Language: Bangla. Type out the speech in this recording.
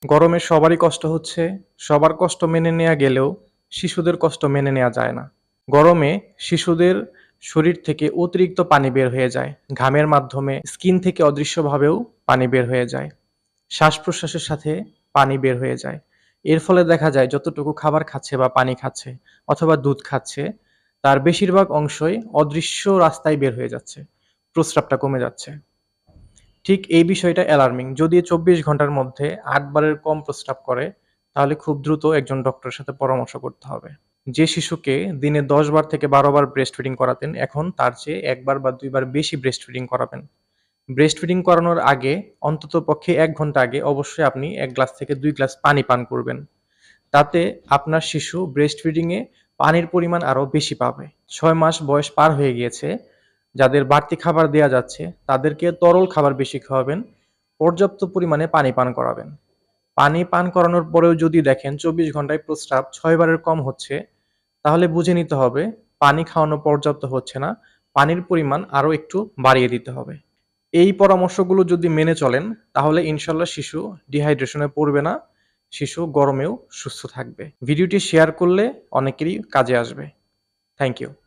গরমে সবারই কষ্ট হচ্ছে, সবার কষ্ট মেনে নেয়া গেলেও শিশুদের কষ্ট মেনে নেয়া যায় না। গরমে শিশুদের শরীর থেকে অতিরিক্ত পানি বের হয়ে যায়। ঘামের মাধ্যমে স্কিন থেকে অদৃশ্যভাবেও পানি বের হয়ে যায়। শ্বাস-প্রশ্বাসের সাথে পানি বের হয়ে যায়। এর ফলে দেখা যায় যতটুকু খাবার খাচ্ছে বা পানি খাচ্ছে অথবা দুধ খাচ্ছে, তার বেশিরভাগ অংশই অদৃশ্য রাস্তায় বের হয়ে যাচ্ছে। প্রস্রাবটা কমে যাচ্ছে। ঠিক এই বিষয়টা অ্যালার্মিং। যদি ২৪ ঘন্টার মধ্যে ৮ বারের কম প্রস্রাব করে, তাহলে খুব দ্রুত একজন ডক্টরের সাথে পরামর্শ করতে হবে। যে শিশুকে দিনে ১০ বার থেকে ১২ বার ব্রেস্ট ফিডিং করাতেন, এখন তার চেয়ে ১ বার বা ২ বার বেশি ব্রেস্ট ফিডিং করাবেন। ব্রেস্ট ফিডিং করানোর আগে অন্ততপক্ষে ১ ঘন্টা আগে অবশ্যই আপনি ১ গ্লাস থেকে ২ গ্লাস পানি পান করবেন। তাতে আপনার শিশু ব্রেস্ট ফিডিং এ পানির পরিমাণ আরও বেশি পাবে। ৬ মাস বয়স পার হয়ে গিয়েছে, যাদের বাড়তি খাবার দেয়া যাচ্ছে, তাদেরকে তরল খাবার বেশি খাওয়াবেন, পর্যাপ্ত পরিমাণে পানি পান করাবেন। পানি পান করানোর পরেও যদি দেখেন ২৪ ঘন্টায় প্রস্রাব ৬ বারের কম হচ্ছে, তাহলে বুঝে নিতে হবে পানি খাওয়ানো পর্যাপ্ত হচ্ছে না, পানির পরিমাণ আরও একটু বাড়িয়ে দিতে হবে। এই পরামর্শগুলো যদি মেনে চলেন, তাহলে ইনশাল্লাহ শিশু ডিহাইড্রেশনে পড়বে না, শিশু গরমেও সুস্থ থাকবে। ভিডিওটি শেয়ার করলে অনেকেরই কাজে আসবে। Thank you.